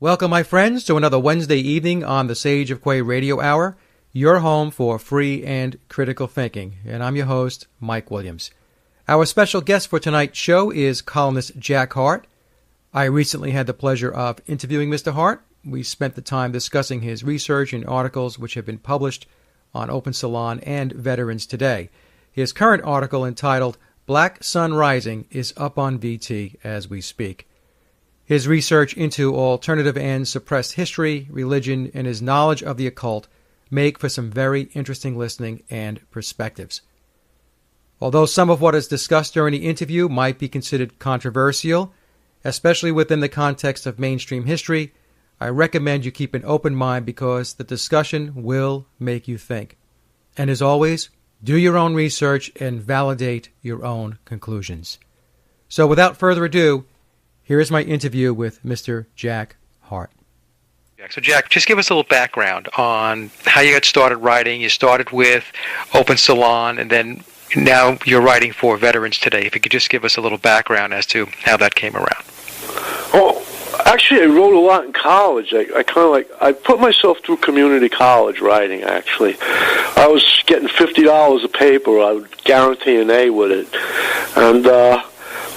Welcome, my friends, to another Wednesday evening on the Sage of Quay Radio Hour, your home for free and critical thinking. And I'm your host, Mike Williams. Our special guest for tonight's show is columnist Jack Hart. I recently had the pleasure of interviewing Mr. Hart. We spent the time discussing his research and articles which have been published on Open Salon and Veterans Today. His current article, entitled Black Sun Rising, is up on VT as we speak. His research into alternative and suppressed history, religion, and his knowledge of the occult make for some very interesting listening and perspectives. Although some of what is discussed during the interview might be considered controversial, especially within the context of mainstream history, I recommend you keep an open mind because the discussion will make you think. And as always, do your own research and validate your own conclusions. So without further ado, here is my interview with Mr. Jack Hart. So Jack, just give us a little background on how you got started writing. You started with Open Salon, and then now you're writing for Veterans Today. If you could just give us a little background as to how that came around. Oh, actually, I wrote a lot in college. I put myself through community college writing, actually. I was getting $50 a paper. I would guarantee an A with it. And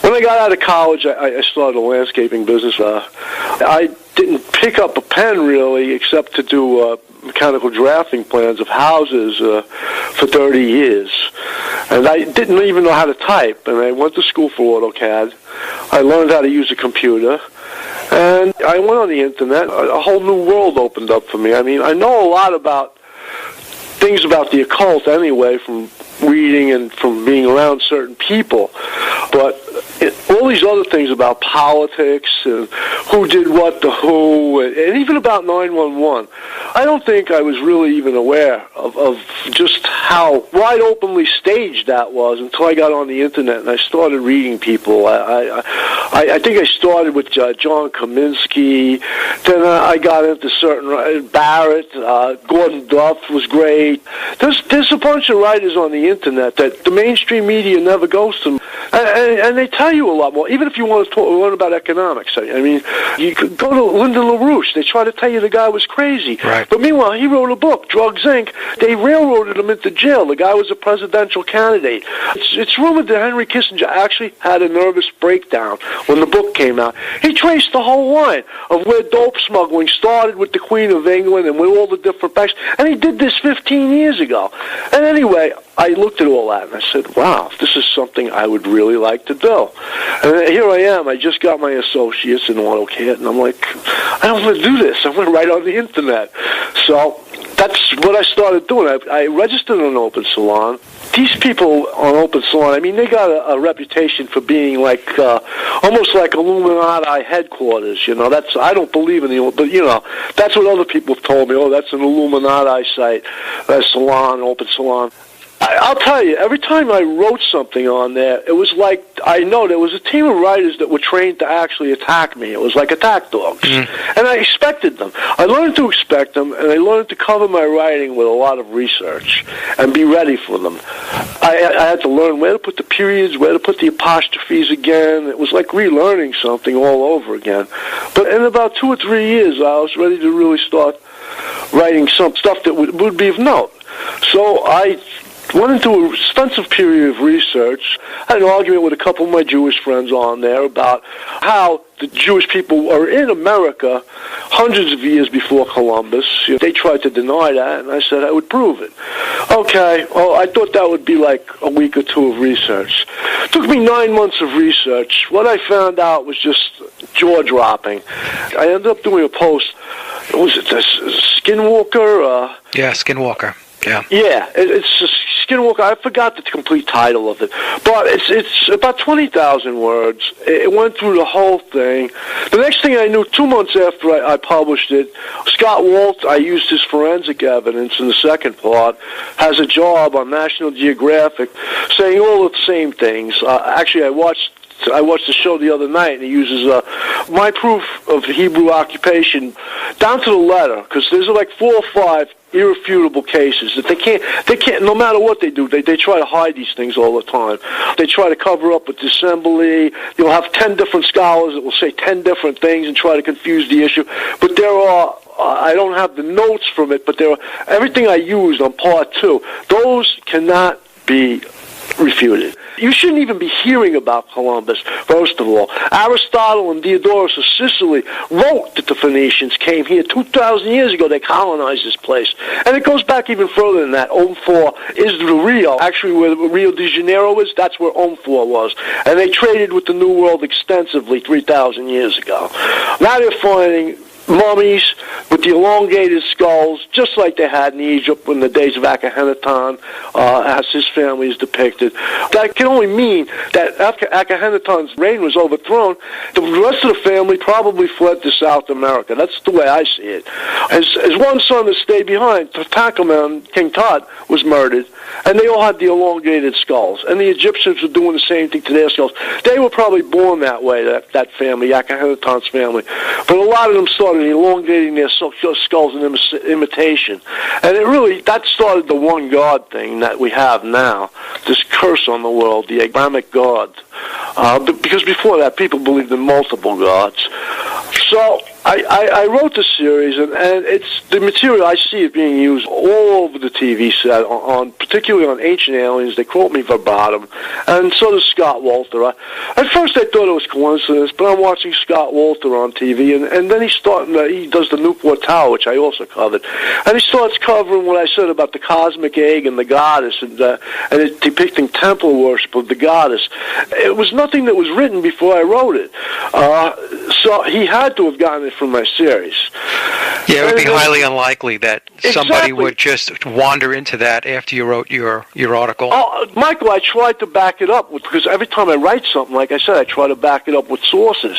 when I got out of college, I started a landscaping business. I didn't pick up a pen, really, except to do mechanical drafting plans of houses for 30 years. And I didn't even know how to type, and I went to school for AutoCAD. I learned how to use a computer, and I went on the Internet. A whole new world opened up for me. I mean, I know a lot about things about the occult anyway, from reading and from being around certain people, but all these other things about politics and who did what to who, and even about 911, I don't think I was really even aware of just how wide openly staged that was until I got on the Internet and I started reading people. I think I started with John Kaminsky, then I got into certain Barrett, Gordon Duff was great. There's a bunch of writers on the Internet that the mainstream media never goes to, and they tell you a lot more, even if you want to learn about economics. I mean, you could go to Lyndon LaRouche. They try to tell you the guy was crazy. Right. But meanwhile, he wrote a book, Drugs, Inc. They railroaded him into jail. The guy was a presidential candidate. It's rumored that Henry Kissinger actually had a nervous breakdown when the book came out. He traced the whole line of where dope smuggling started with the Queen of England and with all the different banks. And he did this 15 years ago. And anyway, I looked at all that and I said, wow, this is something I would really like to do. And here I am. I just got my associates in AutoCAD, and I'm like, I don't want to do this. I want to write on the Internet. So that's what I started doing. I registered on Open Salon. These people on Open Salon, I mean, they got a reputation for being like almost like Illuminati headquarters. You know, I don't believe in the, but you know, that's what other people have told me. Oh, that's an Illuminati site, salon, Open Salon. I'll tell you, every time I wrote something on there, it was like, I know there was a team of writers that were trained to actually attack me. It was like attack dogs. And I expected them. I learned to expect them, and I learned to cover my writing with a lot of research and be ready for them. I had to learn where to put the periods, where to put the apostrophes again. It was like relearning something all over again. But in about 2 or 3 years, I was ready to really start writing some stuff that would be of note. So I went into an extensive period of research. I had an argument with a couple of my Jewish friends on there about how the Jewish people were in America hundreds of years before Columbus. You know, they tried to deny that, and I said I would prove it. Okay, well, I thought that would be like a week or two of research. It took me 9 months of research. What I found out was just jaw-dropping. I ended up doing a post. Was it Skinwalker? Yeah, Skinwalker. Yeah. Yeah, it's a Skinwalker. I forgot the complete title of it, but it's about 20,000 words. It went through the whole thing. The next thing I knew, 2 months after I published it, Scott Walt, I used his forensic evidence in the second part, has a job on National Geographic saying all of the same things. Actually, I watched the show the other night, and he uses my proof of Hebrew occupation down to the letter, because there's like 4 or 5 irrefutable cases that they can't, no matter what they do, they try to hide these things all the time. They try to cover up with the assembly. You'll have 10 different scholars that will say 10 different things and try to confuse the issue. But there are, I don't have the notes from it, but there are, everything I used on part 2, those cannot be refuted. You shouldn't even be hearing about Columbus, first of all. Aristotle and Diodorus of Sicily wrote that the Phoenicians came here 2,000 years ago. They colonized this place. And it goes back even further than that. Omphaur is the Rio. Actually, where Rio de Janeiro is, that's where Omphaur was. And they traded with the New World extensively 3,000 years ago. Now they're finding mummies with the elongated skulls, just like they had in Egypt in the days of Akhenaten, as his family is depicted. That can only mean that after Akhenaten's reign was overthrown, the rest of the family probably fled to South America. That's the way I see it. As one son that stayed behind, Tutankhamun, King Tut, was murdered, and they all had the elongated skulls. And the Egyptians were doing the same thing to their skulls. They were probably born that way, that family, Akhenaten's family. But a lot of them started elongating their skulls in imitation. And that started the one God thing that we have now, this curse on the world, the Abrahamic God. Because before that, people believed in multiple gods. So I wrote the series, and it's the material. I see it being used all over the TV set, particularly on Ancient Aliens. They quote me verbatim, and so does Scott Wolter. At first, I thought it was coincidence, but I'm watching Scott Wolter on TV, and then he does the Newport Tower, which I also covered, and he starts covering what I said about the cosmic egg and the goddess, and it's depicting temple worship of the goddess. It was nothing that was written before I wrote it, so he had to have gotten it from my series. Yeah, it would be highly unlikely that somebody would just wander into that after you wrote your article. Michael, I tried to back it up because every time I write something, like I said, I try to back it up with sources.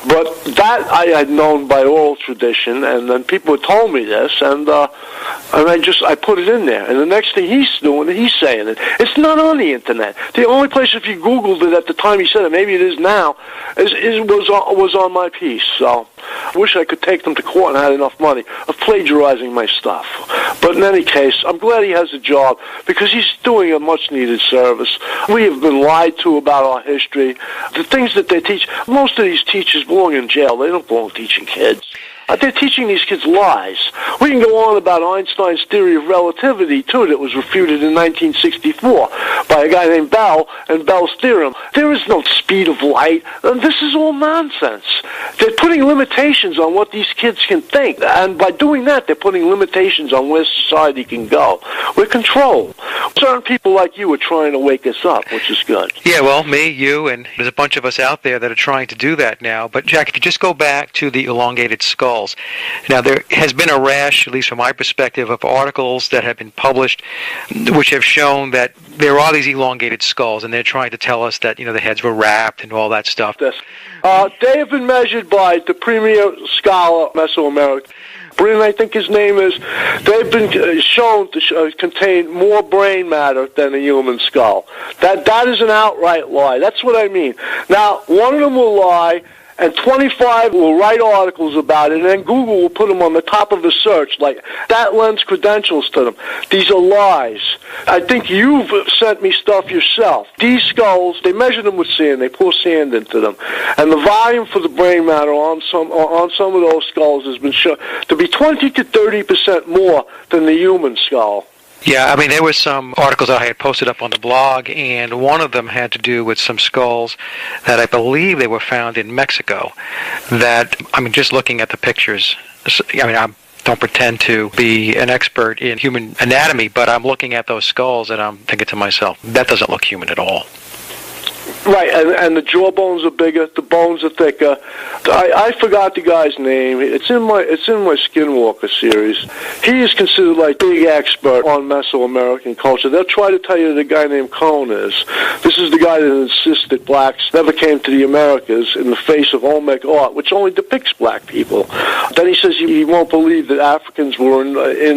But that I had known by oral tradition, and then people had told me this, and I put it in there. And the next thing he's doing, he's saying it. It's not on the internet. The only place, if you Googled it at the time he said it, maybe it is now, was on my piece. So I wish I could take them to court and had enough money of plagiarizing my stuff. But in any case, I'm glad he has a job because he's doing a much-needed service. We have been lied to about our history. The things that they teach, most of these teachers belong in jail. They don't belong teaching kids. They're teaching these kids lies. We can go on about Einstein's theory of relativity, too, that was refuted in 1964 by a guy named Bell and Bell's theorem. There is no speed of light. This is all nonsense. They're putting limitations on what these kids can think, and by doing that, they're putting limitations on where society can go. We're controlled. Certain people like you are trying to wake us up, which is good. Yeah, well, me, you, and there's a bunch of us out there that are trying to do that now. But, Jack, if you just go back to the elongated skull, now, there has been a rash, at least from my perspective, of articles that have been published which have shown that there are these elongated skulls, and they're trying to tell us that, the heads were wrapped and all that stuff. Yes. They have been measured by the premier scholar, Mesoamerican. Brin, I think his name is. They've been shown to contain more brain matter than a human skull. That is an outright lie. That's what I mean. Now, one of them will lie, and 25 will write articles about it, and then Google will put them on the top of the search. Like, that lends credentials to them. These are lies. I think you've sent me stuff yourself. These skulls, they measure them with sand. They pour sand into them. And the volume for the brain matter on some of those skulls has been shown to be 20 to 30% more than the human skull. Yeah, there were some articles that I had posted up on the blog, and one of them had to do with some skulls that I believe they were found in Mexico that, just looking at the pictures, I don't pretend to be an expert in human anatomy, but I'm looking at those skulls and I'm thinking to myself, that doesn't look human at all. Right, and the jawbones are bigger, the bones are thicker. I forgot the guy's name. It's in my Skinwalker series. He is considered like big expert on Mesoamerican culture. They'll try to tell you the guy named Cone is. This is the guy that insists that blacks never came to the Americas in the face of Olmec art, which only depicts black people. Then he says he won't believe that Africans were in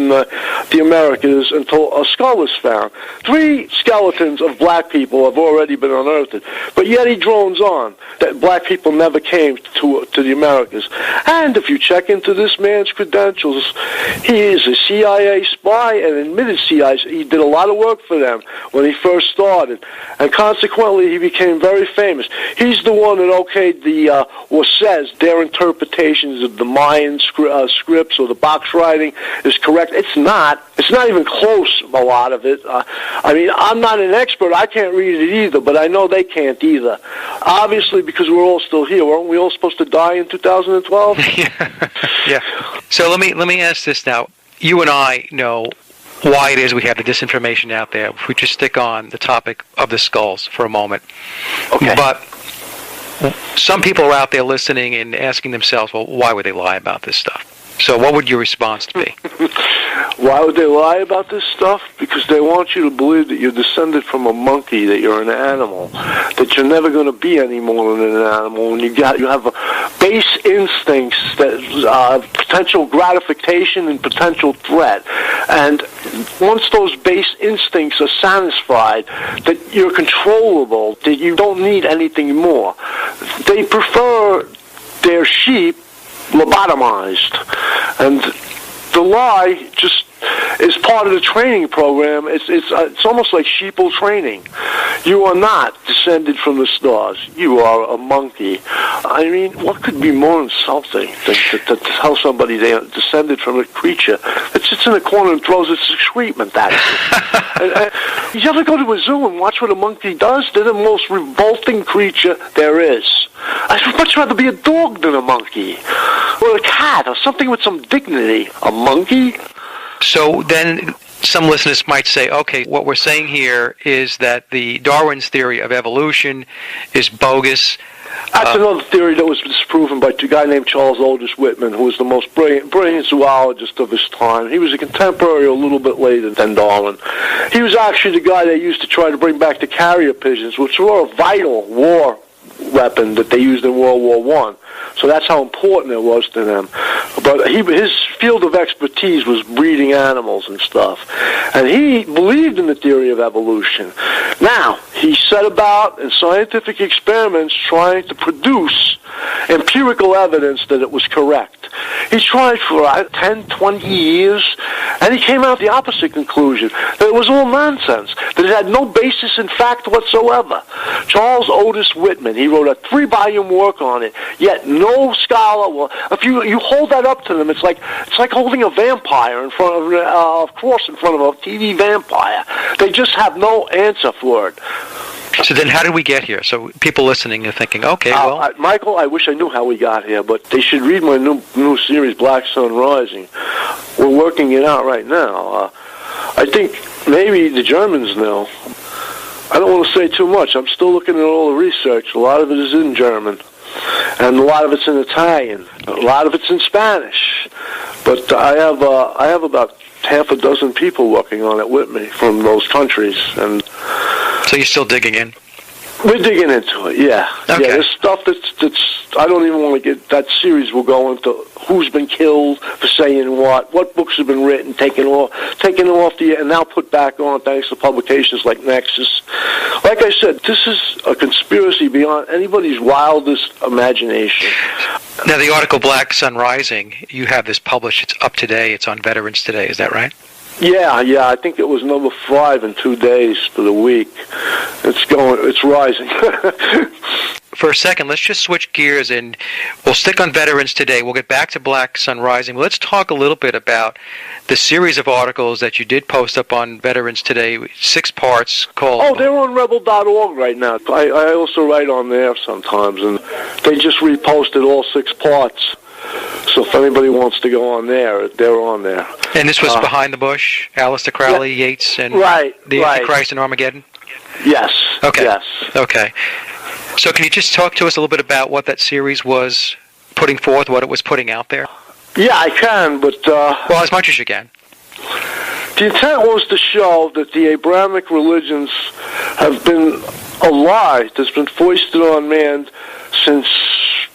the Americas until a skull was found. 3 skeletons of black people have already been unearthed invented. But yet he drones on that black people never came to the Americas. And if you check into this man's credentials, he is a CIA spy and admitted CIA. He did a lot of work for them when he first started. And consequently, he became very famous. He's the one that okayed or says their interpretations of the Mayan scripts or the box writing is correct. It's not. It's not even close, a lot of it. I mean, I'm not an expert. I can't read it either, but I know they can't either. Obviously, because we're all still here. Weren't we all supposed to die in 2012? Yeah. So let me ask this now. You and I know why it is we have the disinformation out there. If we just stick on the topic of the skulls for a moment. Okay. But some people are out there listening and asking themselves, well, why would they lie about this stuff? So what would your response be? Why would they lie about this stuff? Because they want you to believe that you're descended from a monkey, that you're an animal, that you're never going to be any more than an animal, and you have base instincts that potential gratification and potential threat. And once those base instincts are satisfied, that you're controllable, that you don't need anything more. They prefer their sheep lobotomized, and the lie just is part of the training program. It's almost like sheeple training. You are not descended from the stars. You are a monkey. I mean, what could be more insulting than to tell somebody they are descended from a creature that sits in a corner and throws its excrement at you? You ever go to a zoo and watch what a monkey does? They're the most revolting creature there is. I'd much rather be a dog than a monkey, or a cat, or something with some dignity. A monkey? So then some listeners might say, okay, what we're saying here is that the Darwin's theory of evolution is bogus. That's another theory that was disproven by a guy named Charles Otis Whitman, who was the most brilliant zoologist of his time. He was a contemporary a little bit later than Darwin. He was actually the guy they used to try to bring back the carrier pigeons, which were a vital war weapon that they used in World War I. So that's how important it was to them. But his field of expertise was breeding animals and stuff. And he believed in the theory of evolution. Now, he set about in scientific experiments trying to produce empirical evidence that it was correct. He tried for 10, 20 years, and he came out the opposite conclusion, that it was all nonsense, that it had no basis in fact whatsoever. Charles Otis Whitman, he wrote a 3-volume work on it, yet no scholar will. If you hold that up to them, it's like holding a vampire in front of a cross in front of a TV vampire. They just have no answer for it. So then how did we get here? So people listening are thinking, okay, well... Michael, I wish I knew how we got here, but they should read my new series, Black Sun Rising. We're working it out right now. I think maybe the Germans know. I don't want to say too much. I'm still looking at all the research. A lot of it is in German, and a lot of it's in Italian. A lot of it's in Spanish. But I have about half a dozen people working on it with me from those countries, and so you're still digging in? We're digging into it, yeah. Okay. Yeah, there's stuff that's I don't even want to get, that series will go into who's been killed for saying what books have been written, taken off the air, and now put back on thanks to publications like Nexus. Like I said, this is a conspiracy beyond anybody's wildest imagination. Now, the article Black Sun Rising, you have this published, it's up today, it's on Veterans Today, is that right? Yeah, I think it was number 5 in 2 days for the week. It's rising. For a second, let's just switch gears and we'll stick on Veterans Today. We'll get back to Black Sun Rising. Let's talk a little bit about the series of articles that you did post up on Veterans Today, 6 parts called... Oh, they're on rebel.org right now. I also write on there sometimes, and they just reposted all 6 parts. So if anybody wants to go on there, they're on there. And this was Behind the Bush, Aleister Crowley, yeah, Yates, and the Antichrist and Armageddon? Yes. Okay. Yes. Okay. So can you just talk to us a little bit about what that series was putting forth, what it was putting out there? Yeah, I can, but... well, as much as you can. The intent was to show that the Abrahamic religions have been a lie that's been foisted on man since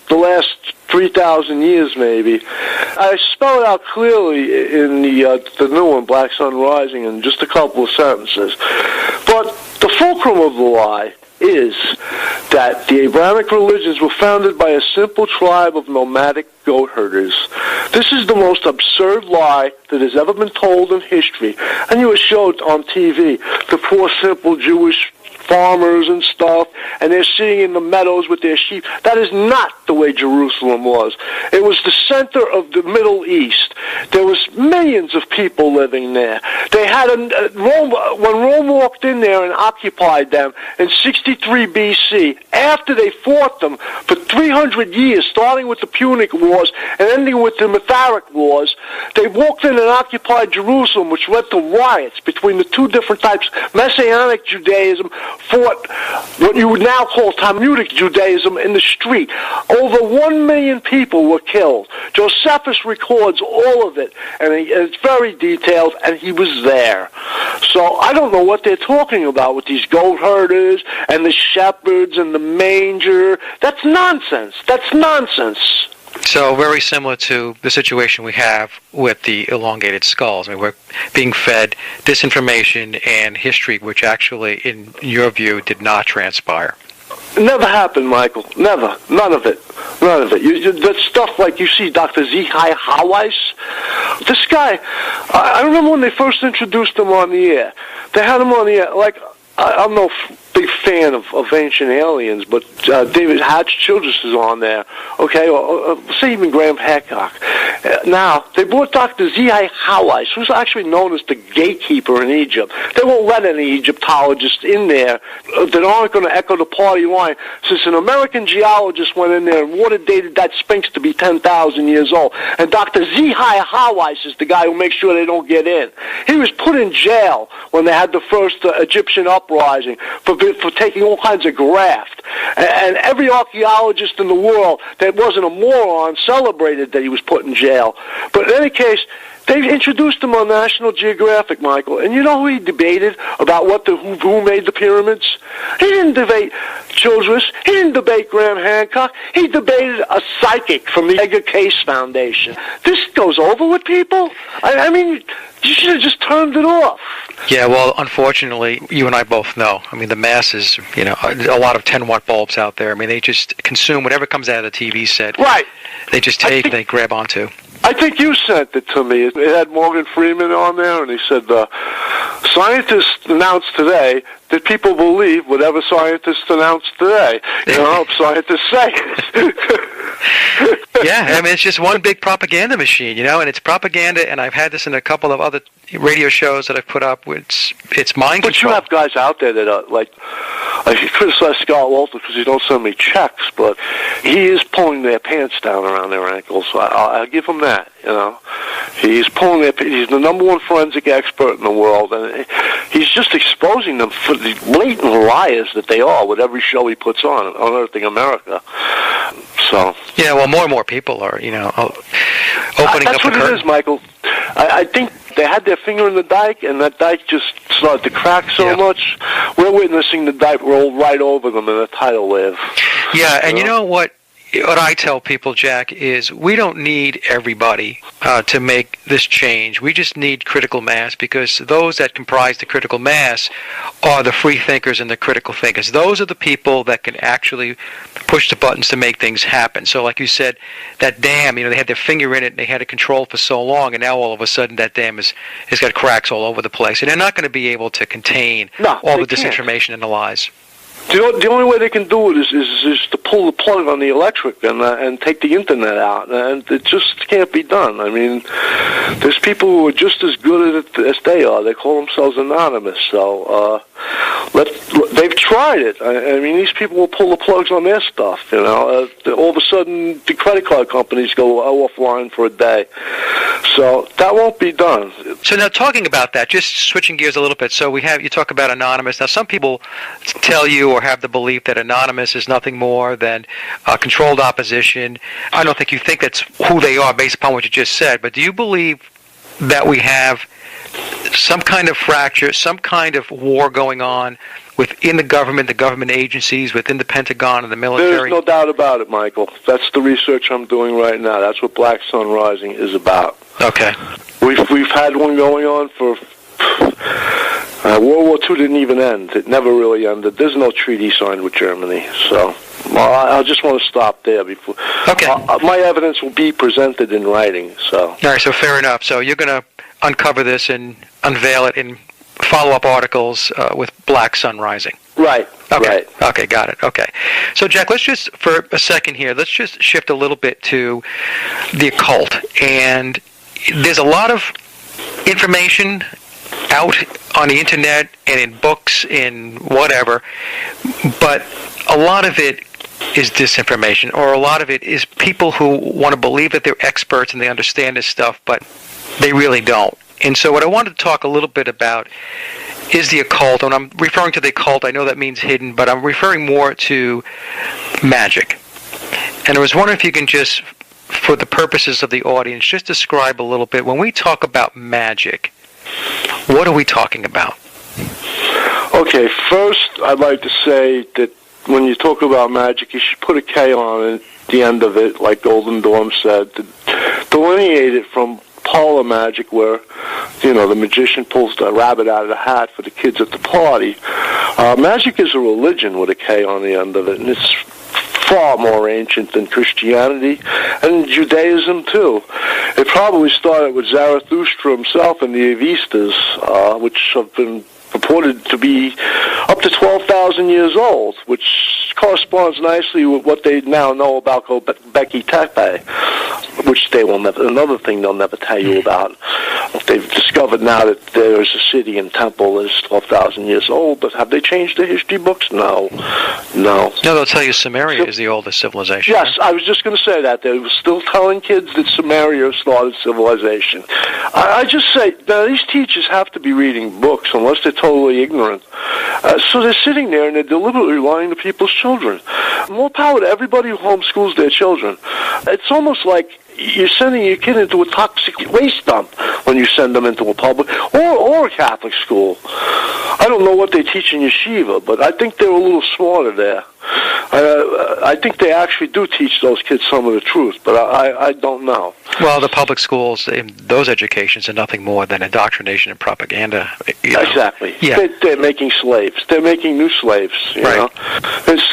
the last 3,000 years, maybe. I spell it out clearly in the new one, Black Sun Rising, in just a couple of sentences. But the fulcrum of the lie is that the Abrahamic religions were founded by a simple tribe of nomadic goat herders. This is the most absurd lie that has ever been told in history. And you were showed on TV the poor, simple Jewish farmers and stuff, and they're sitting in the meadows with their sheep. That is not the way Jerusalem was. It was the center of the Middle East. There was millions of people living there. They had Rome, when Rome walked in there and occupied them in 63 BC, after they fought them for 300 years, starting with the Punic Wars and ending with the Mitharic Wars, they walked in and occupied Jerusalem, which led to riots between the two different types. Messianic Judaism fought what you would now call Talmudic Judaism in the street. Over 1 million people were killed. Josephus records all of it, and it's very detailed, and he was there. So I don't know what they're talking about with these goat herders and the shepherds and the manger. That's nonsense. That's nonsense. So very similar to the situation we have with the elongated skulls. I mean, we're being fed disinformation and history, which actually, in your view, did not transpire. It never happened, Michael. Never. None of it. None of it. That stuff like you see Dr. Zehi Hawais. This guy, I remember when they first introduced him on the air. They had him on the air. Like, I'm no big fan of Ancient Aliens, but David Hatch Childress is on there, okay, or say even Graham Hancock. Now, they brought Dr. Zehi Hawais, who's actually known as the gatekeeper in Egypt. They won't let any Egyptologists in there that aren't going to echo the party line, since an American geologist went in there and water-dated that Sphinx to be 10,000 years old. And Dr. Zehi Hawais is the guy who makes sure they don't get in. He was put in jail when they had the first Egyptian uprising for taking all kinds of graft. And every archaeologist in the world that wasn't a moron celebrated that he was put in jail. But in any case, they introduced him on National Geographic, Michael, and you know who he debated about who made the pyramids? He didn't debate Childress. He didn't debate Graham Hancock. He debated a psychic from the Edgar Cayce Foundation. This goes over with people? I mean, you should have just turned it off. Yeah, well, unfortunately, you and I both know. I mean, the masses, you know, a lot of 10-watt bulbs out there. I mean, they just consume whatever comes out of the TV set. Right. They just take and they grab onto. I think you sent it to me. It had Morgan Freeman on there, and he said, scientists announced today that people believe whatever scientists announce today. You know, scientists say it. Yeah, I mean, it's just one big propaganda machine, you know, and it's propaganda, and I've had this in a couple of other radio shows that I've put up. It's mind control. But you have guys out there that are, like, I criticize Scott Walter because he don't send me checks, but he is pulling their pants down around their ankles. So I'll give him that, you know. He's pulling their pants. He's the number one forensic expert in the world, and he's just exposing them for the blatant liars that they are with every show he puts on Unearthing America. So yeah, well, more and more people are, you know, opening up the curtain. That's what it is, Michael. I think they had their finger in the dike, and that dike just started to crack so much. We're witnessing the dike roll right over them in a tidal wave. Yeah, and you know what I tell people, Jack, is we don't need everybody to make this change. We just need critical mass, because those that comprise the critical mass are the free thinkers and the critical thinkers. Those are the people that can actually push the buttons to make things happen. So like you said, that dam, you know, they had their finger in it and they had it controlled for so long, and now all of a sudden that dam has got cracks all over the place. And they're not going to be able to contain all the disinformation and the lies. The only way they can do it is to pull the plug on the electric and take the internet out, and it just can't be done. I mean, there's people who are just as good at it as they are. They call themselves anonymous, so they've tried it. I mean, these people will pull the plugs on their stuff, you know. All of a sudden, the credit card companies go offline for a day. So that won't be done. So now, talking about that, just switching gears a little bit, so you talk about anonymous. Now, some people tell you or have the belief that anonymous is nothing more than controlled opposition. I don't think you think that's who they are based upon what you just said, but do you believe that we have some kind of fracture, some kind of war going on within the government agencies, within the Pentagon and the military? There's no doubt about it, Michael. That's the research I'm doing right now. That's what Black Sun Rising is about. Okay. We've had one going on for World War II didn't even end. It never really ended. There's no treaty signed with Germany. So I just want to stop there before. Okay. My evidence will be presented in writing. So. All right, so fair enough. So you're going to uncover this and unveil it in follow-up articles with Black Sun Rising. Right. Okay. Right. Okay, got it. Okay. So, Jack, let's just, for a second here, let's just shift a little bit to the occult. And there's a lot of information out on the internet and in books, in whatever, but a lot of it is disinformation, or a lot of it is people who want to believe that they're experts and they understand this stuff, but they really don't. And so what I wanted to talk a little bit about is the occult. When I'm referring to the occult, I know that means hidden, but I'm referring more to magic. And I was wondering if you can just, for the purposes of the audience, just describe a little bit, when we talk about magic, what are we talking about? Okay, first I'd like to say that when you talk about magic, you should put a K on it, the end of it, like Golden Dawn said, to delineate it from parlor magic, where the magician pulls the rabbit out of the hat for the kids at the party. Magic is a religion with a K on the end of it, and it's far more ancient than Christianity and Judaism too. It probably started with Zarathustra himself and the Avistas, which have been purported to be up to 12,000 years old, which corresponds nicely with what they now know about Göbekli Tepe, which they will never, another thing they'll never tell you about. They've discovered now that there's a city and temple that's 12,000 years old, but have they changed the history books? No. No, they'll tell you Samaria is the oldest civilization. Yes, right? I was just going to say that. They were still telling kids that Samaria started civilization. I just say, now these teachers have to be reading books unless they're totally ignorant. So they're sitting there and they're deliberately lying to people's children. More power to everybody who homeschools their children. It's almost like you're sending your kid into a toxic waste dump when you send them into a public or a Catholic school. I don't know what they teach in yeshiva, but I think they're a little smarter there. I think they actually do teach those kids some of the truth, but I don't know. Well, the public schools, those educations are nothing more than indoctrination and propaganda. Exactly. Yeah. They're making slaves. They're making new slaves. You know?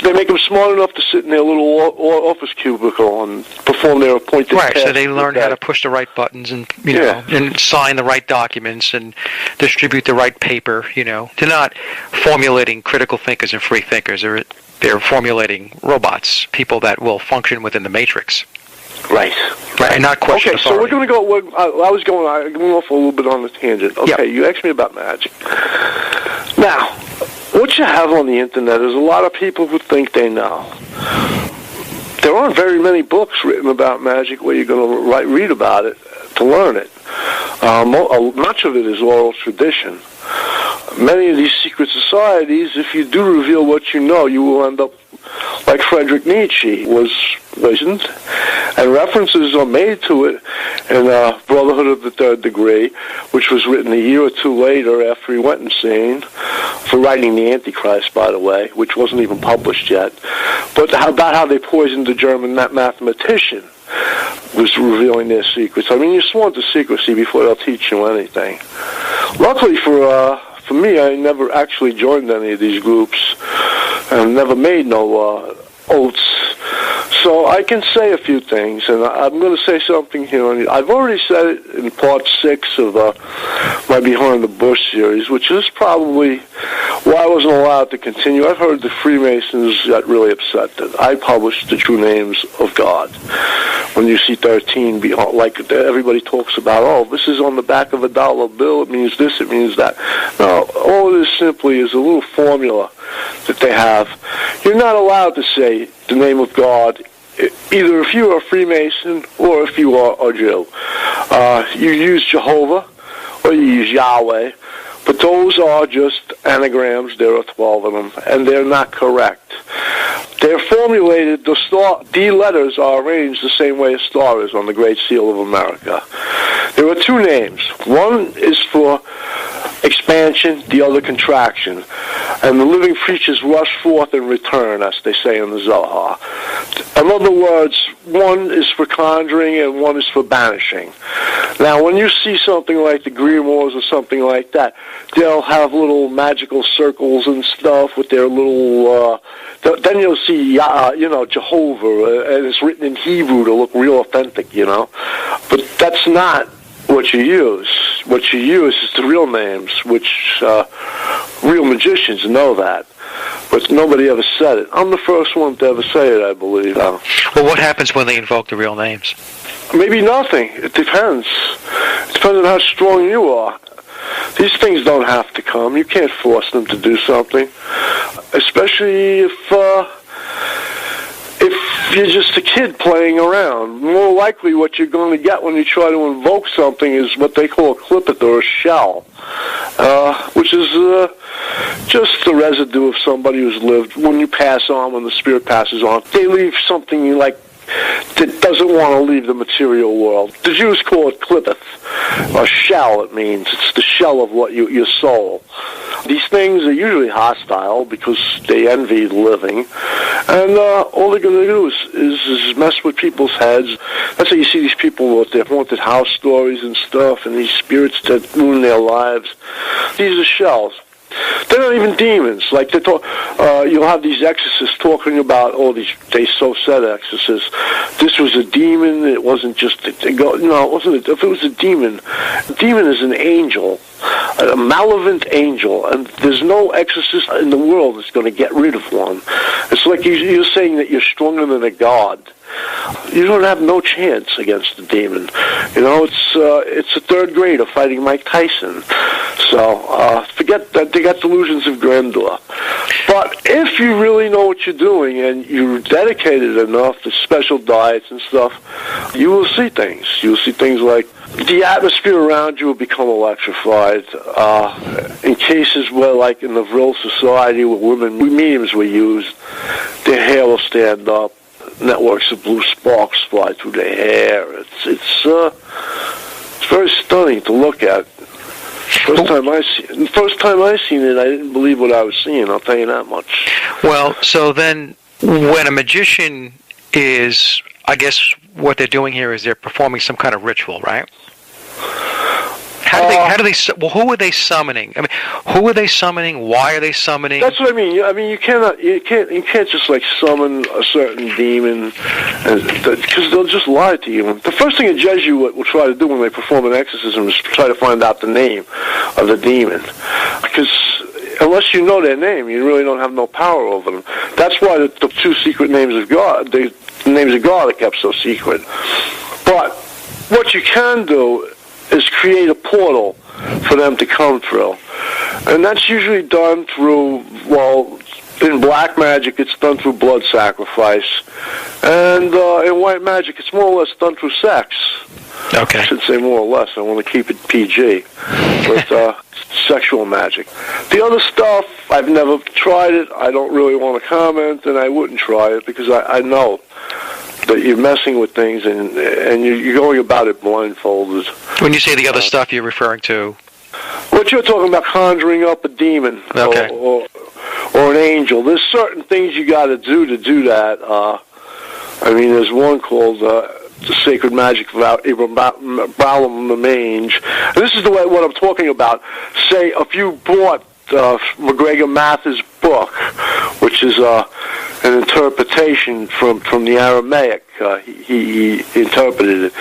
They make them smart enough to sit in their little office cubicle and perform their appointed tasks. Right, so they learn how to push the right buttons and, and sign the right documents and distribute the right paper, They're not formulating critical thinkers and free thinkers. They're formulating robots, people that will function within the matrix. Right. And not question authority. So we're going to go, I was going off a little bit on the tangent. Okay, You asked me about magic. Now, what you have on the internet is a lot of people who think they know. There aren't very many books written about magic where you're going to read about it to learn it. Much of it is oral tradition. Many of these secret societies, if you do reveal what you know, you will end up like Friedrich Nietzsche was poisoned, and references are made to it in Brotherhood of the Third Degree, which was written a year or two later after he went insane, for writing The Antichrist, by the way, which wasn't even published yet, but about how they poisoned the German mathematician was revealing their secrets. I mean, you're sworn to secrecy before they'll teach you anything. Luckily for me, I never actually joined any of these groups and never made no oaths. So I can say a few things, and I'm going to say something here. I've already said it in part 6 of my Behind the Bush series, which is probably why I wasn't allowed to continue. I've heard the Freemasons got really upset that I published the true names of God. When you see 13, like everybody talks about, this is on the back of a dollar bill, it means this, it means that. No, all it is simply is a little formula that they have. You're not allowed to say the name of God, either if you are a Freemason or if you are a Jew. You use Jehovah or you use Yahweh, but those are just anagrams. There are 12 of them, and they're not correct. They're formulated, the D letters are arranged the same way a star is on the Great Seal of America. There are 2 names. One is for expansion, the other contraction. And the living creatures rush forth and return, as they say in the Zohar. In other words, one is for conjuring and one is for banishing. Now, when you see something like the Grimoires or something like that, they'll have little magical circles and stuff with their little... then you'll see, Jehovah, and it's written in Hebrew to look real authentic, But that's not what you use. What you use is the real names, which real magicians know that. But nobody ever said it. I'm the first one to ever say it, I believe. Well, what happens when they invoke the real names? Maybe nothing. It depends. It depends on how strong you are. These things don't have to come. You can't force them to do something. Especially if you're just a kid playing around. More likely what you're going to get when you try to invoke something is what they call a clipet or a shell, which is just the residue of somebody who's lived. When you pass on, when the spirit passes on, they leave something like that doesn't want to leave the material world. The Jews call it clipeth, or shell. It means it's the shell of what your soul. These things are usually hostile because they envy the living, and all they're going to do is mess with people's heads. That's how you see these people with their haunted house stories and stuff, and these spirits that ruin their lives. These are shells. They're not even demons. Like you'll have these exorcists talking about, they so said exorcists. This was a demon. It wasn't just. It wasn't. If it was a demon is an angel, a malevolent angel, and there's no exorcist in the world that's going to get rid of one. It's like you're saying that you're stronger than a god. You don't have no chance against the demon. It's a third grader fighting Mike Tyson. So forget that they got delusions of grandeur. But if you really know what you're doing and you're dedicated enough to special diets and stuff, you will see things. You'll see things like the atmosphere around you will become electrified. In cases where, like in the Vril Society, where mediums were used, their hair will stand up. Networks of blue sparks fly through their hair. It's very stunning to look at. First time I seen it, I didn't believe what I was seeing. I'll tell you that much. Well, so then, when a magician is, I guess what they're doing here is they're performing some kind of ritual, right? Who are they summoning? I mean, who are they summoning? Why are they summoning? That's what I mean. You can't just like summon a certain demon, because they'll just lie to you. The first thing a Jesuit will try to do when they perform an exorcism is try to find out the name of the demon, because unless you know their name, you really don't have no power over them. That's why the two secret names of God, the names of God, are kept so secret. But what you can do is create a portal for them to come through. And that's usually done through, in black magic, it's done through blood sacrifice. And in white magic, it's more or less done through sex. Okay. I should say more or less. I want to keep it PG. But sexual magic. The other stuff, I've never tried it. I don't really want to comment, and I wouldn't try it because I know that you're messing with things and you're going about it blindfolded. When you say the other stuff, you're referring to? What you're talking about, conjuring up a demon, okay, or an angel. There's certain things you got to do that. There's one called the Sacred Magic of Abraham the Mange. And this is what I'm talking about. Say, if you bought McGregor Mathers' book, which is an interpretation from the Aramaic. He interpreted it.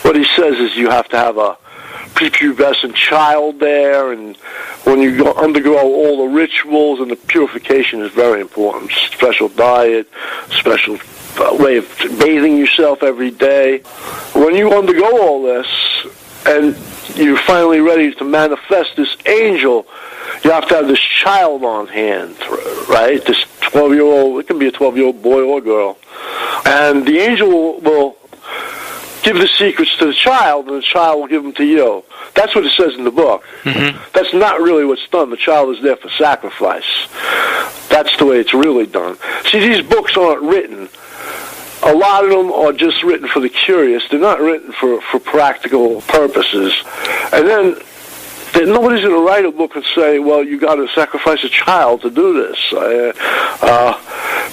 What he says is you have to have a prepubescent child there, and when you undergo all the rituals, and the purification is very important. Special diet, special way of bathing yourself every day. When you undergo all this, and you're finally ready to manifest this angel, you have to have this child on hand, right? This 12-year-old, it can be a 12-year-old boy or girl. And the angel will give the secrets to the child, and the child will give them to you. That's what it says in the book. Mm-hmm. That's not really what's done. The child is there for sacrifice. That's the way it's really done. See, these books aren't written. A lot of them are just written for the curious. They're not written for practical purposes. And then nobody's going to write a book and say, well, you got to sacrifice a child to do this.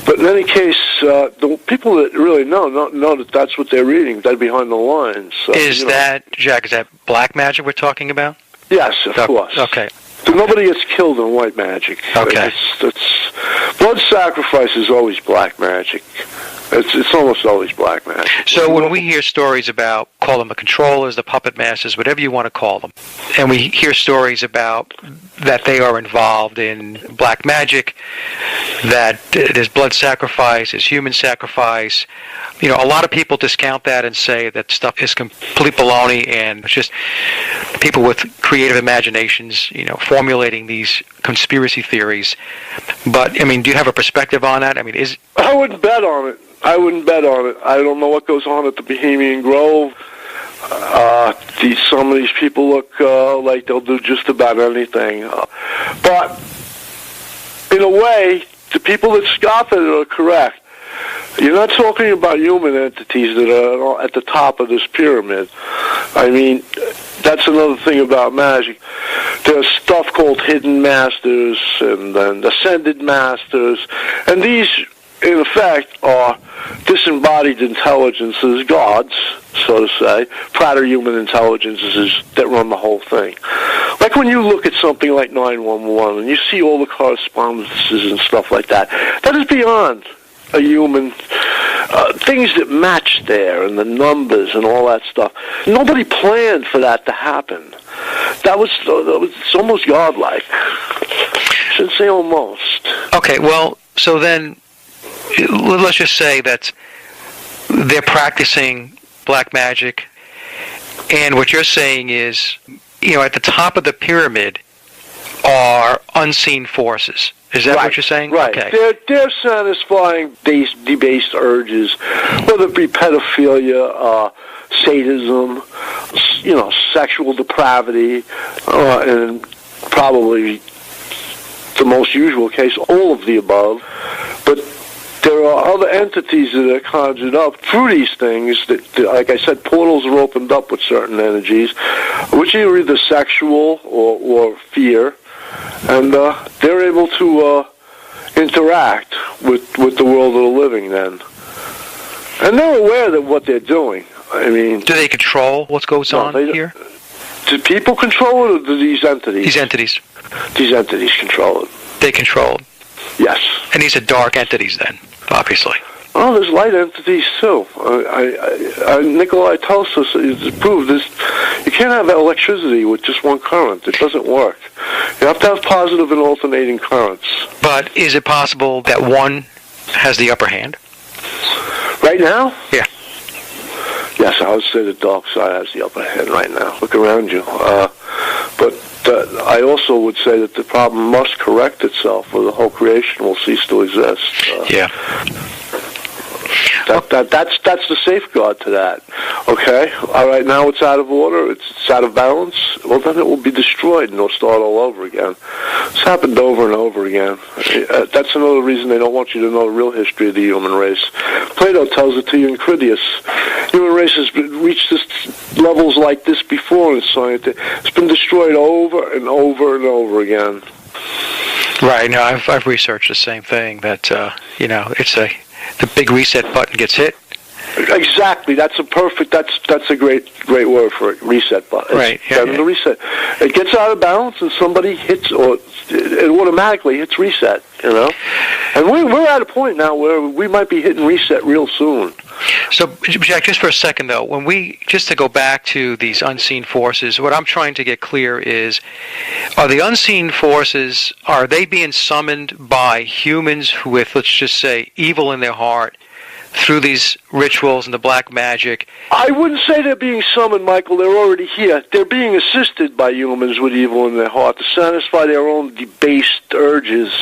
But in any case, the people that really know that that's what they're reading. They're behind the lines. Is that, Jack, is that black magic we're talking about? Yes, of course. Okay. Nobody gets killed in white magic. Okay. Blood sacrifice is always black magic. It's almost always black magic. So when we hear stories about, call them the controllers, the puppet masters, whatever you want to call them, and we hear stories about that they are involved in black magic, that there's blood sacrifice, there's human sacrifice, a lot of people discount that and say that stuff is complete baloney, and it's just people with creative imaginations, formulating these conspiracy theories. But, do you have a perspective on that? I wouldn't bet on it. I don't know what goes on at the Bohemian Grove. Some of these people look like they'll do just about anything. But, in a way, the people that scoff at it are correct. You're not talking about human entities that are at the top of this pyramid. That's another thing about magic. There's stuff called hidden masters and then ascended masters, and these, in effect, are disembodied intelligences, gods, so to say, prater-human intelligences that run the whole thing. Like when you look at something like 911 and you see all the correspondences and stuff like that, that is beyond a human, things that match there and the numbers and all that stuff. Nobody planned for that to happen. That was it's almost godlike. I shouldn't say almost. Okay, well, so then let's just say that they're practicing black magic, and what you're saying is, at the top of the pyramid are unseen forces. Is that what you're saying? Right. Okay. They're satisfying debased urges, whether it be pedophilia, sadism, sexual depravity, and probably the most usual case, all of the above. But there are other entities that are conjured up through these things that, like I said, portals are opened up with certain energies, which are either sexual or fear. And they're able to interact with the world of the living then. And they're aware of what they're doing. Do they control what goes on here? Do people control it, or do these entities? These entities. These entities control it. They control it? Yes. And these are dark entities then, obviously. Oh, there's light entities too. Nikolai Tesla proved this. You can't have electricity with just one current. It doesn't work. You have to have positive and alternating currents. But is it possible that one has the upper hand? Right now? Yeah. Yes, I would say the dark side has the upper hand right now. Look around you. But I also would say that the problem must correct itself, or the whole creation will cease to exist. Yeah. That's the safeguard to that. Okay? All right, now it's out of order, it's out of balance. Well, then it will be destroyed and it'll start all over again. It's happened over and over again. That's another reason they don't want you to know the real history of the human race. Plato tells it to you in Critias. Human race has reached levels like this before in science. It's been destroyed over and over and over again. Right. No, I've researched the same thing. That it's the big reset button gets hit. Exactly. That's a great word for it. Reset button. Right. Yeah. The reset. It gets out of balance, and somebody hits, or it automatically hits reset. And we're at a point now where we might be hitting reset real soon. So, Jack, just for a second though, just to go back to these unseen forces, what I'm trying to get clear is, are the unseen forces, are they being summoned by humans with, let's just say, evil in their heart through these rituals and the black magic? I wouldn't say they're being summoned, Michael. They're already here. They're being assisted by humans with evil in their heart to satisfy their own debased urges.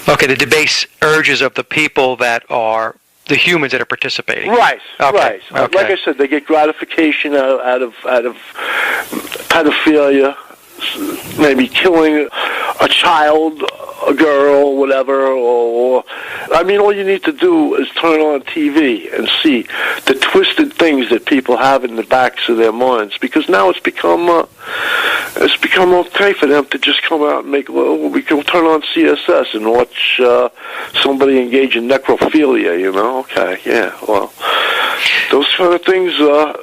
Okay, the debased urges of the people that are the humans that are participating. Right. Okay. Right. Okay. Like I said, they get gratification out of pedophilia, maybe killing a child a girl, whatever, or I mean, all you need to do is turn on TV and see the twisted things that people have in the backs of their minds, because now it's become okay for them to just come out and make, well, we can turn on CSS and watch somebody engage in necrophilia, you know? Okay, yeah, well, those kind of things are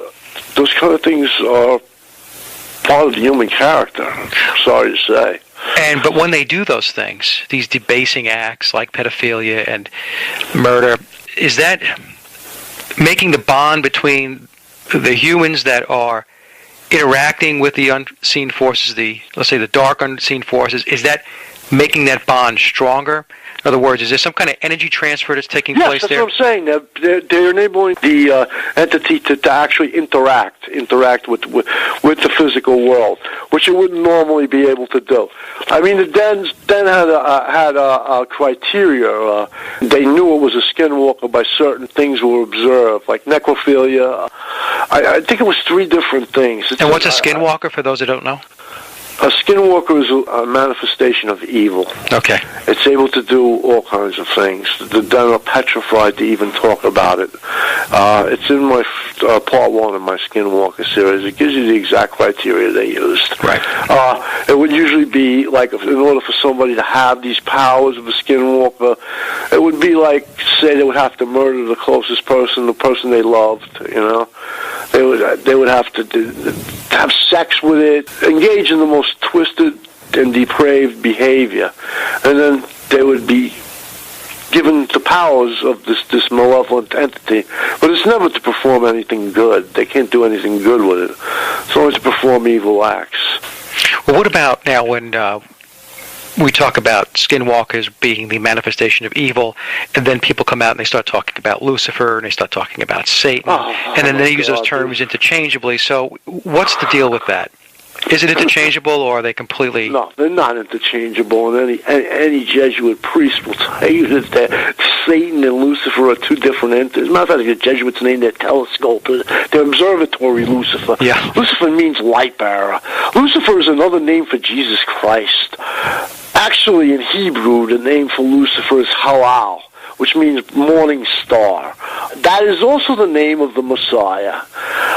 part of the human character, I'm sorry to say. But when they do those things, these debasing acts like pedophilia and murder, is that making the bond between the humans that are interacting with the unseen forces, let's say the dark unseen forces, is that making that bond stronger? In other words, is there some kind of energy transfer that's taking place there? Yes, that's what I'm saying. They're enabling the entity to actually interact with the physical world, which it wouldn't normally be able to do. I mean, the den had a criteria. They knew it was a skinwalker by certain things were observed, like necrophilia. I think it was 3 different things. And what's a skinwalker, for those that don't know? A skinwalker is a manifestation of evil. Okay. It's able to do all kinds of things. The den are petrified to even talk about it. It's in my part 1 of my Skinwalker series. It gives you the exact criteria they used. Right. It would usually be like, in order for somebody to have these powers of a Skinwalker, it would be like, say, they would have to murder the closest person, the person they loved. You know, they would have to have sex with it, engage in the most twisted and depraved behavior, and then they would be given the powers of this malevolent entity. But it's never to perform anything good. They can't do anything good with it. It's only to perform evil acts. Well, what about now when we talk about skinwalkers being the manifestation of evil, and then people come out and they start talking about Lucifer, and they start talking about Satan, and then they use those terms interchangeably. So what's the deal with that? Is it interchangeable, or are they completely... No, they're not interchangeable, and any Jesuit priest will tell you that Satan and Lucifer are 2 different entities. As a matter of fact, the Jesuits named their telescope, their observatory, Lucifer. Yeah. Lucifer means light bearer. Lucifer is another name for Jesus Christ. Actually, in Hebrew, the name for Lucifer is Halal, which means morning star. That is also the name of the Messiah.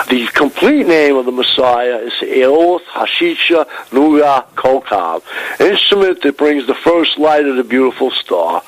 The complete name of the Messiah is Eoth Hashisha Nura Kokab, an instrument that brings the first light of the beautiful star.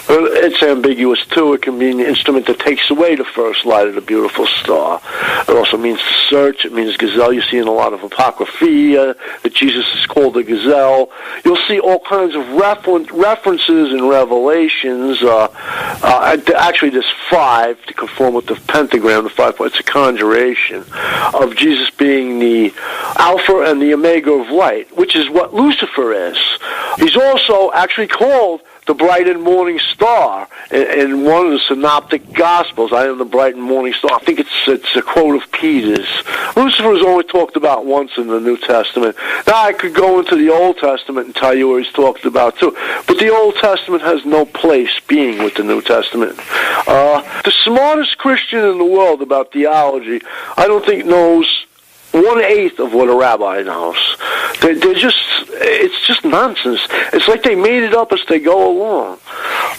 It's ambiguous, too. It can mean an instrument that takes away the first light of the beautiful star. It also means to search. It means gazelle. You see in a lot of Apocrypha that Jesus is called a gazelle. You'll see all kinds of references in Revelations. Actually, there's 5 to conform with the pentagram, the 5 points of conjuration, of Jesus being the Alpha and the Omega of light, which is what Lucifer is. He's also actually called the bright and morning star in one of the synoptic gospels. I am the bright and morning star. I think it's a quote of Peter's. Lucifer is only talked about once in the New Testament. Now I could go into the Old Testament and tell you where he's talked about too, but the Old Testament has no place being with the New Testament. The smartest Christian in the world about theology, I don't think knows 1/8 of what a rabbi knows. It's just nonsense. It's like they made it up as they go along.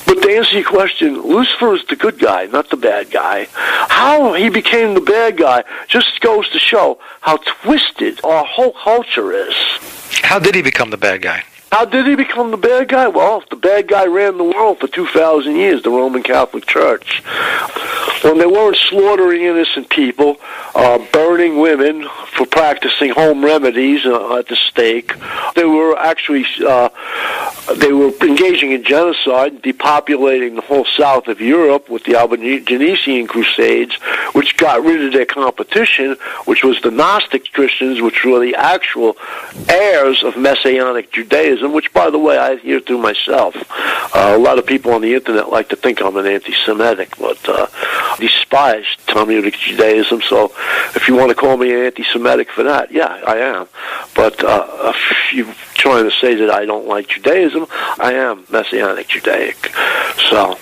But to answer your question, Lucifer is the good guy, not the bad guy. How he became the bad guy just goes to show how twisted our whole culture is. How did he become the bad guy? How did he become the bad guy? Well, the bad guy ran the world for 2,000 years, the Roman Catholic Church. When they weren't slaughtering innocent people, burning women for practicing home remedies at the stake, they were actually they were engaging in genocide, depopulating the whole south of Europe with the Albigensian Crusades, which got rid of their competition, which was the Gnostic Christians, which were the actual heirs of Messianic Judaism, which, by the way, I adhere to myself. A lot of people on the internet like to think I'm an anti-Semitic, but these spies tell me it's Judaism, so if you want to call me an anti-Semitic for that, yeah, I am. But if you're trying to say that I don't like Judaism, I am Messianic Judaic. So,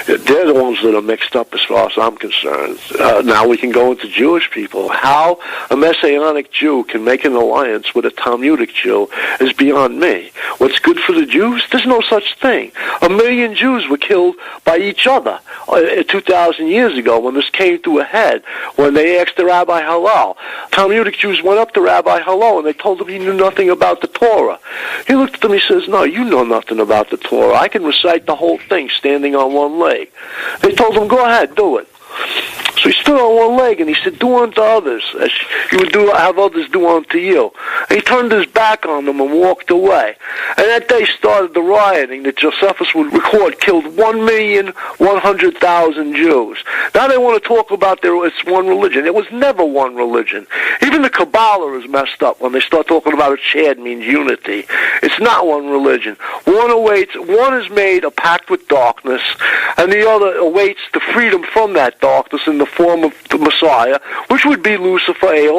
They're the ones that are mixed up as far as I'm concerned. Now we can go into Jewish people. How a Messianic Jew can make an alliance with a Talmudic Jew is beyond me. What's good for the Jews? There's no such thing. 1 million Jews were killed by each other 2,000 years ago when this came to a head, when they asked the Rabbi Hillel. Talmudic Jews went up to Rabbi Hillel and they told him he knew nothing about the Torah. He looked at them, he says, no, you know nothing about the Torah. I can recite the whole thing standing on one leg. They told him, go ahead, do it. So he stood on one leg and he said, do unto others as you would have others do unto you. And he turned his back on them and walked away. And that day started the rioting that Josephus would record killed 1,100,000 Jews. Now they want to talk about it's one religion. It was never one religion. Even the Kabbalah is messed up when they start talking about a chad means unity. It's not one religion. One is made a pact with darkness, and the other awaits the freedom from that darkness in the form of the Messiah, which would be Lucifer, who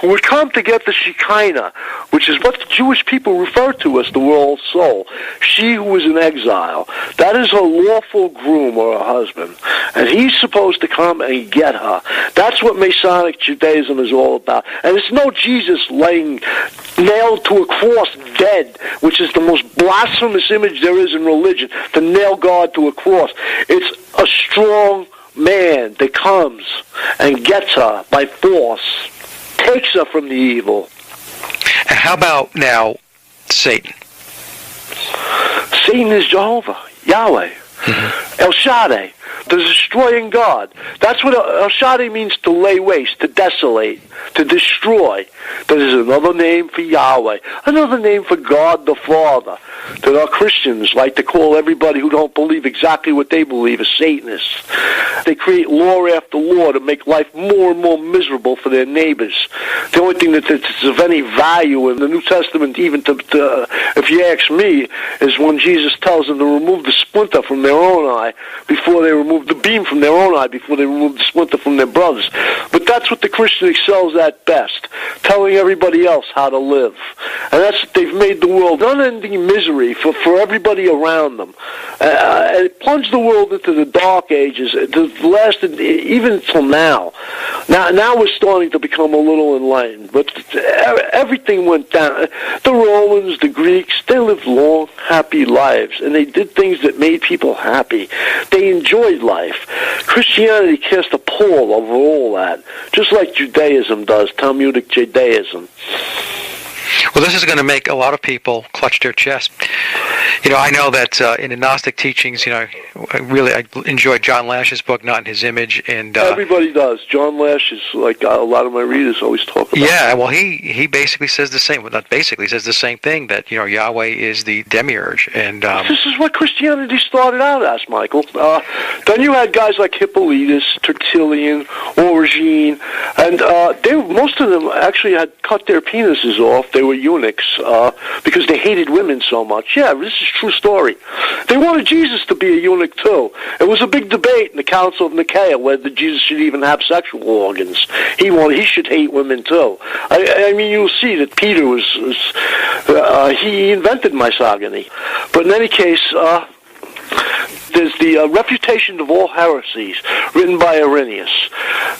would come to get the Shekinah, which is what the Jewish people refer to as the world soul. She who is in exile. That is her lawful groom or her husband. And he's supposed to come and get her. That's what Masonic Judaism is all about. And it's no Jesus laying nailed to a cross dead, which is the most blasphemous image there is in religion, to nail God to a cross. It's a strong man that comes and gets her by force, takes her from the evil. And how about now Satan? Satan is Jehovah, Yahweh, El Shaddai, the destroying God. That's what El Shaddai means, to lay waste, to desolate, to destroy. That is another name for Yahweh, another name for God the Father, that our Christians like to call everybody who don't believe exactly what they believe as Satanists. They create law after law to make life more and more miserable for their neighbors. The only thing that's of any value in the New Testament, even if you ask me, is when Jesus tells them to remove the splinter from their own eye before they remove the beam from their own eye, before they remove the splinter from their brother's. But that's what the Christian excels at best, telling everybody else how to live. And they've made the world unending misery for everybody around them. And it plunged the world into the dark ages. It lasted even until now. Now we're starting to become a little enlightened. But everything went down. The Romans, the Greeks, they lived long, happy lives. And they did things that made people happy. They enjoyed life. Christianity cast a pall over all that, just like Judaism does, Talmudic Judaism. Well, this is going to make a lot of people clutch their chest. I know that in the Gnostic teachings, I enjoyed John Lash's book, Not in His Image, and everybody does. John Lash is like a lot of my readers always talk about. Yeah, well, he basically says the same. Well, not basically, says the same thing, that Yahweh is the demiurge, and this is what Christianity started out as, Michael. Then you had guys like Hippolytus, Tertullian, Origene, and most of them actually had cut their penises off. They were eunuchs because they hated women so much. Yeah, this is a true story. They wanted Jesus to be a eunuch too. It was a big debate in the Council of Nicaea whether Jesus should even have sexual organs. He should hate women too. I mean, you'll see that Peter he invented misogyny. But in any case, there's the Refutation of All Heresies, written by Irenaeus.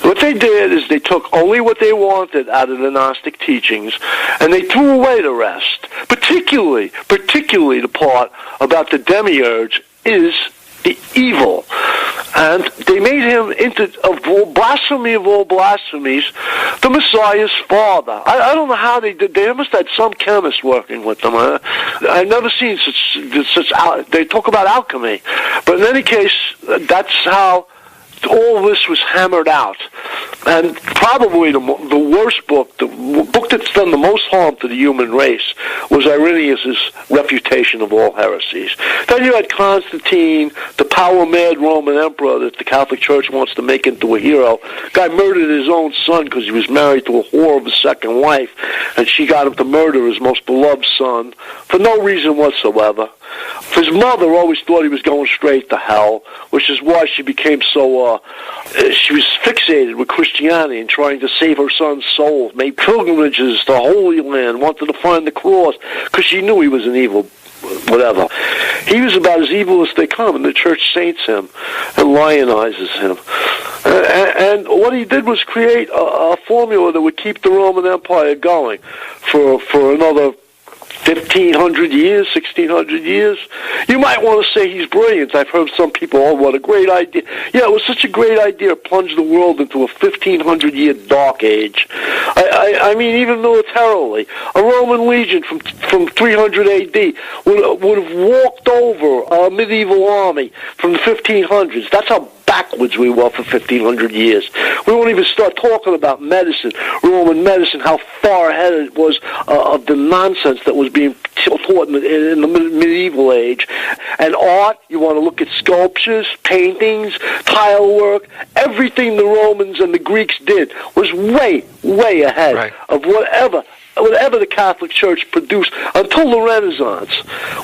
What they did is they took only what they wanted out of the Gnostic teachings, and they threw away the rest. Particularly the part about the demiurge is the evil. And they made him into blasphemy of all blasphemies, the Messiah's father. I don't know how they did. They must have had some chemist working with them. I've never seen such. They talk about alchemy, but in any case, that's how all this was hammered out. And probably the worst book, the book that's done the most harm to the human race, was Irenaeus' Refutation of All Heresies. Then you had Constantine, the power-mad Roman emperor that the Catholic Church wants to make into a hero. Guy murdered his own son because he was married to a whore of a second wife, and she got him to murder his most beloved son for no reason whatsoever. His mother always thought he was going straight to hell, which is why she became so, she was fixated with Christianity and trying to save her son's soul, made pilgrimages to Holy Land, wanted to find the cross, because she knew he was an evil whatever. He was about as evil as they come, and the church saints him and lionizes him. And what he did was create a formula that would keep the Roman Empire going for another 1,500 years, 1,600 years. You might want to say he's brilliant. I've heard some people, oh, what a great idea. Yeah, it was such a great idea to plunge the world into a 1,500-year dark age. I mean, even militarily. A Roman legion from 300 A.D. would have walked over a medieval army from the 1500s. That's how backwards we were for 1,500 years. We won't even start talking about medicine, Roman medicine, how far ahead it was of the nonsense that was being taught in the medieval age. And art, you want to look at sculptures, paintings, tile work, everything the Romans and the Greeks did was way, way ahead of whatever the Catholic Church produced until the Renaissance,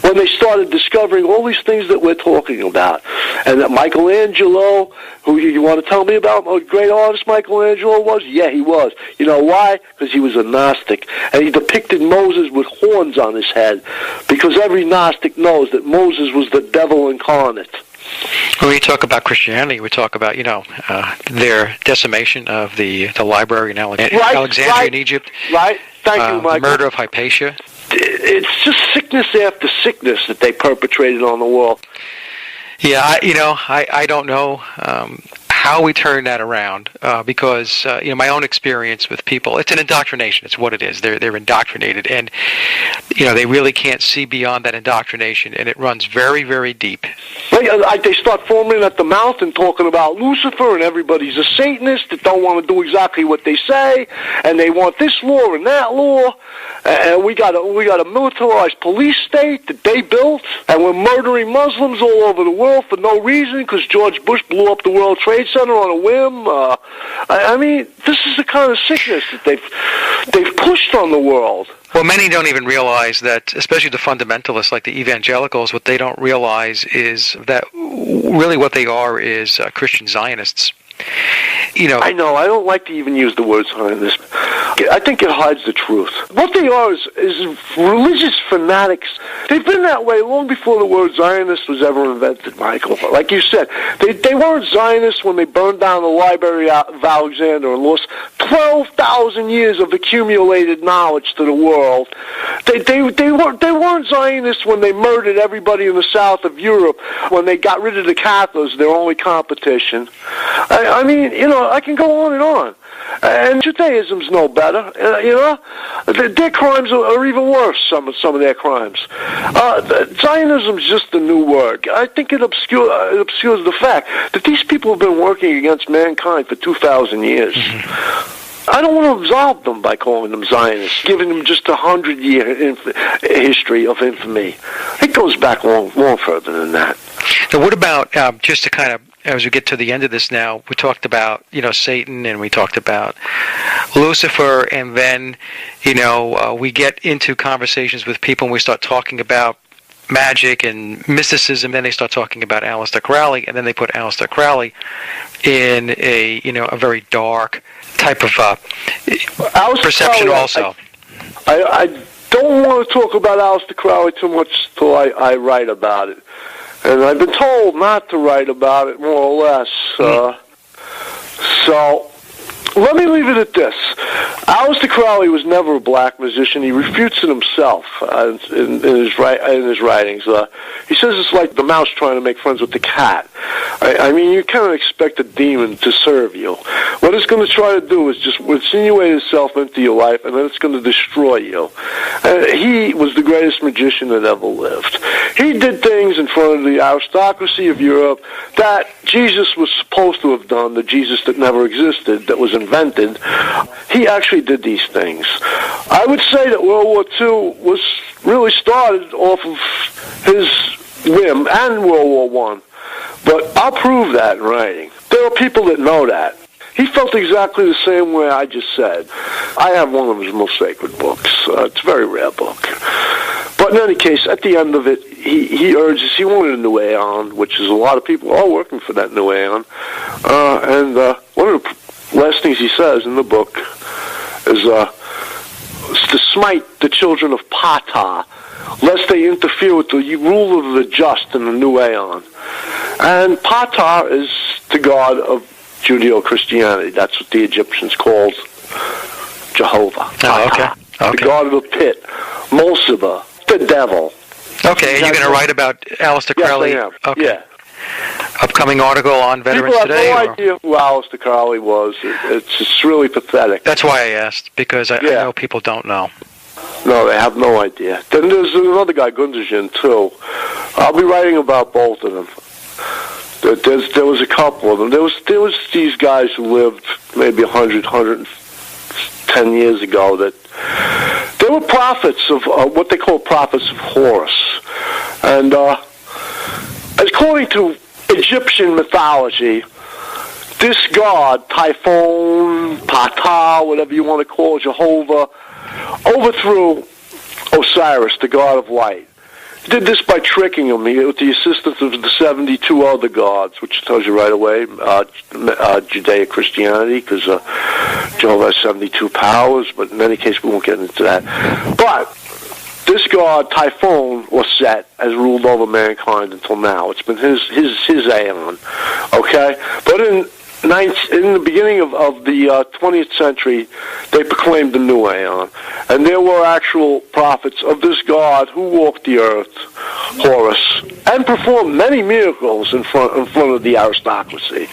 when they started discovering all these things that we're talking about. And that Michelangelo, who you want to tell me about, what a great artist Michelangelo was? Yeah, he was. You know why? Because he was a Gnostic. And he depicted Moses with horns on his head, because every Gnostic knows that Moses was the devil incarnate. When we talk about Christianity, we talk about, their decimation of the library in Alexandria in Egypt. Right. Thank you, Michael. The murder of Hypatia. It's just sickness after sickness that they perpetrated on the world. Yeah, I don't know how we turn that around because my own experience with people, it's an indoctrination. It's what it is. They're indoctrinated, and they really can't see beyond that indoctrination, and it runs very, very deep. They start foaming at the mouth and talking about Lucifer, and everybody's a Satanist that don't want to do exactly what they say, and they want this law and that law, and we got a militarized police state that they built, and we're murdering Muslims all over the world for no reason because George Bush blew up the World Trade Center on a whim. I mean, this is the kind of sickness that they've pushed on the world. Well, many don't even realize that, especially the fundamentalists like the evangelicals, what they don't realize is that really what they are is Christian Zionists. I know. I don't like to even use the word Zionist. I think it hides the truth. What they are is religious fanatics. They've been that way long before the word Zionist was ever invented, Michael. Like you said, they weren't Zionists when they burned down the Library of Alexandria and lost 12,000 years of accumulated knowledge to the world. They weren't Zionists when they murdered everybody in the south of Europe, when they got rid of the Catholics, their only competition. I mean, I can go on and on. And Judaism's no better. Their crimes are even worse, some of their crimes. Zionism's just a new word. I think it obscures the fact that these people have been working against mankind for 2,000 years. Mm-hmm. I don't want to absolve them by calling them Zionists, giving them just 100-year history of infamy. It goes back long further than that. So what about, just to kind of, as we get to the end of this now, we talked about, Satan, and we talked about Lucifer, and then, we get into conversations with people and we start talking about magic and mysticism, then they start talking about Aleister Crowley, and then they put Aleister Crowley in a very dark type of perception Crowley, also. I don't want to talk about Aleister Crowley too much till I write about it. And I've been told not to write about it, more or less. So let me leave it at this. Aleister Crowley was never a black musician. He refutes it himself in his writings. He says it's like the mouse trying to make friends with the cat. I mean, you can't expect a demon to serve you. What it's going to try to do is just insinuate itself into your life, and then it's going to destroy you. He was the greatest magician that ever lived. He did things in front of the aristocracy of Europe that Jesus was supposed to have done, the Jesus that never existed, that was invented. He actually did these things. I would say that World War II was really started off of his whim, and World War I. But I'll prove that in writing. There are people that know that. He felt exactly the same way I just said. I have one of his most sacred books. It's a very rare book. But in any case, at the end of it, he urges, he wanted a new aeon, which is a lot of people are working for that new aeon. And one of the last things he says in the book is to smite the children of Ptah lest they interfere with the rule of the just in the new aeon. And Ptah is the god of Judeo-Christianity. That's what the Egyptians called Jehovah. Okay. The god of the pit. Mulciber, the devil. Okay, and you're going to write about Aleister Crowley? Yes, I am. Okay. Yeah. Upcoming article on Veterans People have Today? no idea who Aleister Crowley was. It's really pathetic. That's why I asked, because I know people don't know. No, they have no idea. Then there's another guy, Gunderson, too. I'll be writing about both of them. There was a couple of them. There was these guys who lived maybe 110 years ago that they were prophets of what they call prophets of Horus. And according to Egyptian mythology, this god, Typhon, Ptah, whatever you want to call it, Jehovah, overthrew Osiris, the god of light. He did this by tricking him with the assistance of the 72 other gods, which tells you right away Judeo-Christianity, because Jehovah has 72 powers, but in any case we won't get into that. But this god, Typhon, or Set, has ruled over mankind until now. It's been his aeon, okay? But in the beginning of the 20th century, they proclaimed the new aeon. And there were actual prophets of this god who walked the earth, Horus, and performed many miracles in front of the aristocracy.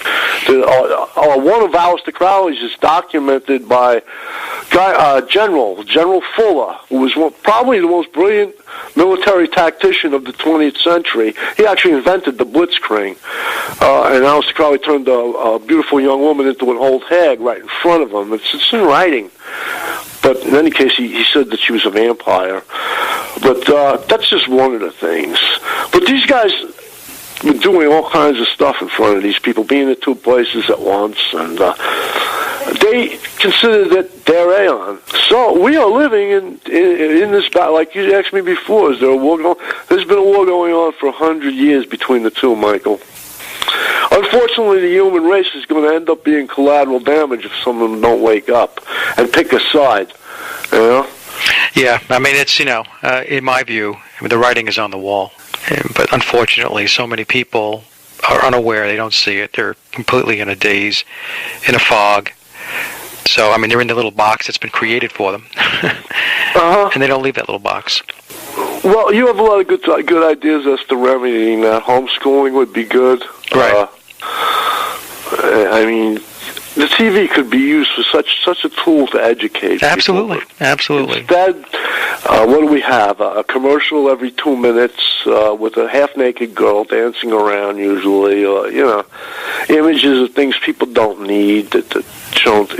One of Aleister Crowley's is documented by General Fuller, who was probably the most brilliant military tactician of the 20th century. He actually invented the blitzkrieg. And Aleister Crowley turned a beautiful young woman into an old hag right in front of him. It's in writing. But in any case, he said that she was a vampire. But that's just one of the things. But these guys were doing all kinds of stuff in front of these people, being in two places at once, and they considered that their aeon. So we are living in this battle. Like you asked me before, is there a war going on? There's been a war going on for 100 years between the two, Michael. Unfortunately, the human race is going to end up being collateral damage if some of them don't wake up and pick a side, you know? Yeah, I mean, it's, in my view, the writing is on the wall. But unfortunately, so many people are unaware. They don't see it. They're completely in a daze, in a fog. So, I mean, they're in the little box that's been created for them. And they don't leave that little box. Well, you have a lot of good ideas as to remedying that. Homeschooling would be good. Right. I mean, the TV could be used for such a tool to educate Absolutely. people. Absolutely. Instead, what do we have? A commercial every 2 minutes with a half-naked girl dancing around, usually, or, images of things people don't need that don't.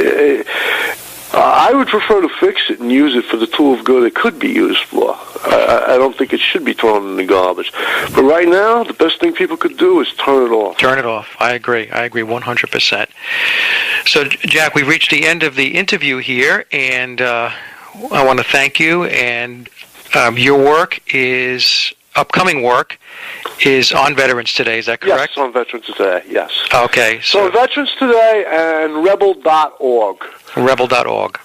I would prefer to fix it and use it for the tool of good it could be used for. I don't think it should be thrown in the garbage. But right now, the best thing people could do is turn it off. Turn it off. I agree 100%. So, Jack, we've reached the end of the interview here, and I want to thank you. And your upcoming work is on Veterans Today, is that correct? Yes, on Veterans Today, yes. Okay. So Veterans Today and rebel.org. Rebel.org.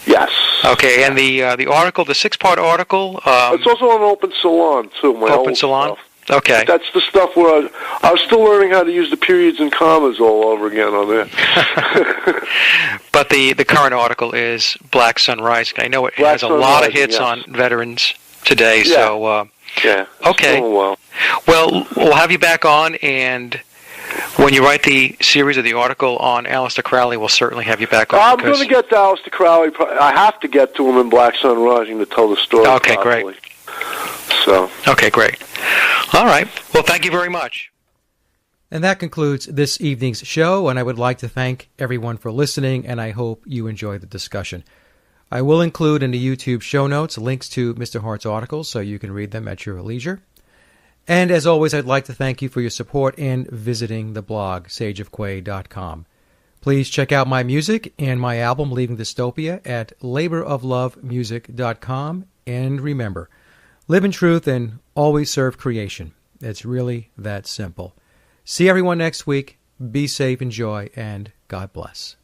Yes. Okay, and the article, the 6-part article... it's also on Open Salon, too, my Open old Salon? stuff. Okay. That's the stuff where I was still learning how to use the periods and commas all over again on there. But the current article is Black Sun Rising. I know it has a lot of hits on Veterans Today, so... yeah. Okay. Well, we'll have you back on, and when you write the series of the article on Aleister Crowley, we'll certainly have you back on. I'm going to get to Aleister Crowley. I have to get to him in Black Sun Rising to tell the story. Okay, properly. great. So. Okay, great. All right. Well, thank you very much. And that concludes this evening's show, and I would like to thank everyone for listening, and I hope you enjoyed the discussion. I will include in the YouTube show notes links to Mr. Hart's articles so you can read them at your leisure. And as always, I'd like to thank you for your support in visiting the blog, sageofquay.com. Please check out my music and my album, Leaving Dystopia, at laboroflovemusic.com. And remember, live in truth and always serve creation. It's really that simple. See everyone next week. Be safe, enjoy, and God bless.